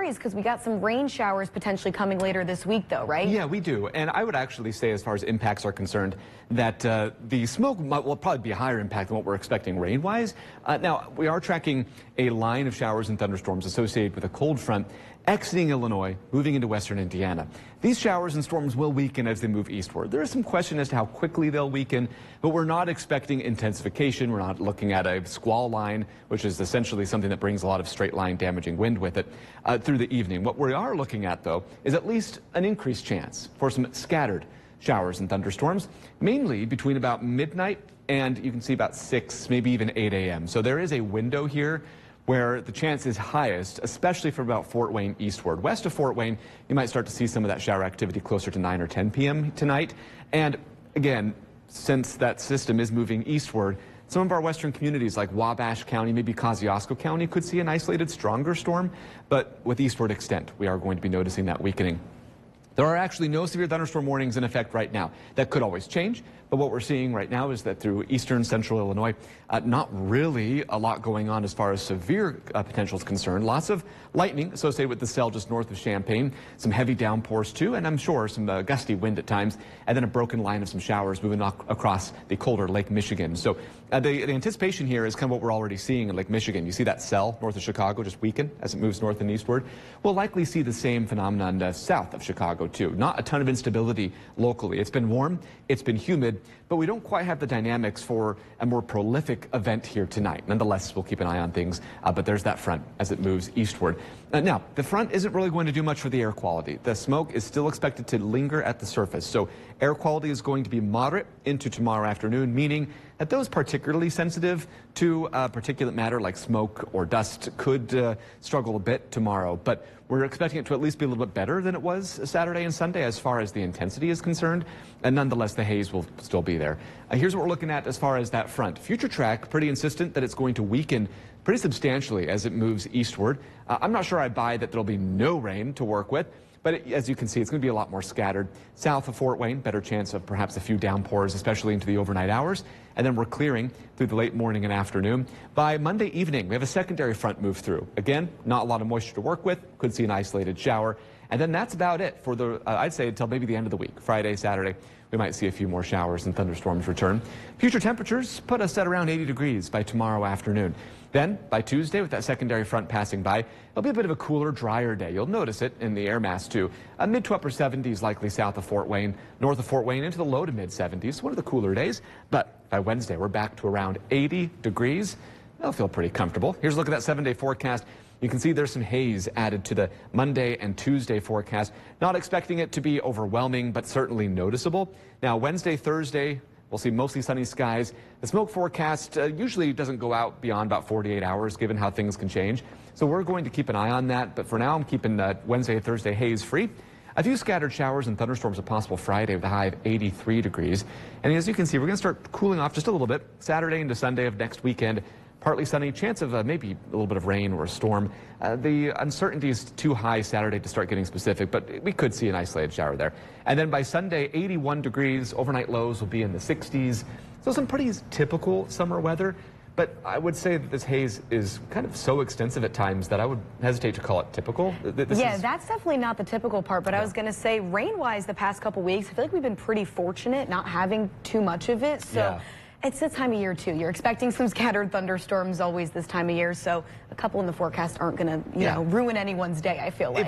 worries because we got some rain showers potentially coming later this week, though, right? Yeah, we do. And I would actually say, as far as impacts are concerned, that the smoke will probably be a higher impact than what we're expecting rain-wise. Now, we are tracking a line of showers and thunderstorms associated with a cold front exiting Illinois, moving into western Indiana. These showers and storms will weaken as they move eastward. There is some question as to how quickly they'll weaken, but we're not expecting intensification. We're not looking at a squall line, which is essentially something that brings a lot of straight line damaging wind with it through the evening. What we are looking at, though, is at least an increased chance for some scattered showers and thunderstorms, mainly between about midnight and you can see about 6, maybe even 8 a.m. So there is a window here where the chance is highest, especially for about Fort Wayne eastward. West of Fort Wayne, you might start to see some of that shower activity closer to 9 or 10 p.m. tonight. And again, since that system is moving eastward, some of our western communities like Wabash County, maybe Kosciuszko County could see an isolated stronger storm, but with eastward extent, we are going to be noticing that weakening. There are actually no severe thunderstorm warnings in effect right now. That could always change, but what we're seeing right now is that through eastern central Illinois, not really a lot going on as far as severe potential is concerned. Lots of lightning associated with the cell just north of Champaign, some heavy downpours too, and I'm sure some gusty wind at times, and then a broken line of some showers moving across the colder Lake Michigan. So the anticipation here is kind of what we're already seeing in Lake Michigan. You see that cell north of Chicago just weaken as it moves north and eastward. We'll likely see the same phenomenon south of Chicago too. Not a ton of instability locally. It's been warm, it's been humid, but we don't quite have the dynamics for a more prolific event here tonight. Nonetheless, we'll keep an eye on things, but there's that front as it moves eastward. Now, the front isn't really going to do much for the air quality. The smoke is still expected to linger at the surface, so air quality is going to be moderate into tomorrow afternoon, meaning that those particularly sensitive to particulate matter like smoke or dust could struggle a bit tomorrow. But we're expecting it to at least be a little bit better than it was Saturday and Sunday as far as the intensity is concerned. And nonetheless, the haze will still be there. Here's what we're looking at as far as that front. Future track, pretty insistent that it's going to weaken pretty substantially as it moves eastward. I'm not sure I buy that there'll be no rain to work with. But as you can see, it's going to be a lot more scattered. South of Fort Wayne, better chance of perhaps a few downpours, especially into the overnight hours. And then we're clearing through the late morning and afternoon. By Monday evening, we have a secondary front move through. Again, not a lot of moisture to work with. Could see an isolated shower. And then that's about it for the, I'd say, until maybe the end of the week. Friday, Saturday, we might see a few more showers and thunderstorms return. Future temperatures put us at around 80 degrees by tomorrow afternoon. Then, by Tuesday, with that secondary front passing by, it'll be a bit of a cooler, drier day. You'll notice it in the air mass, too. Mid to upper 70s likely south of Fort Wayne, north of Fort Wayne into the low to mid 70s. One of the cooler days. But by Wednesday, we're back to around 80 degrees. That'll feel pretty comfortable. Here's a look at that 7-day forecast. You can see there's some haze added to the Monday and Tuesday forecast. Not expecting it to be overwhelming, but certainly noticeable. Now, Wednesday, Thursday, we'll see mostly sunny skies. The smoke forecast usually doesn't go out beyond about 48 hours, given how things can change. So we're going to keep an eye on that. But for now, I'm keeping Wednesday, Thursday haze free. A few scattered showers and thunderstorms are possible Friday with a high of 83 degrees. And as you can see, we're going to start cooling off just a little bit Saturday into Sunday of next weekend. Partly sunny, chance of maybe a little bit of rain or a storm. The uncertainty is too high Saturday to start getting specific, but we could see an isolated shower there. And then by Sunday, 81 degrees, overnight lows will be in the 60s. So some pretty typical summer weather, but I would say that this haze is kind of so extensive at times that I would hesitate to call it typical. Yeah, that's definitely not the typical part, but yeah. I was going to say rain-wise the past couple weeks, I feel like we've been pretty fortunate not having too much of it. So. Yeah. It's this time of year, too. You're expecting some scattered thunderstorms always this time of year, so a couple in the forecast aren't going to, you know, ruin anyone's day, I feel like.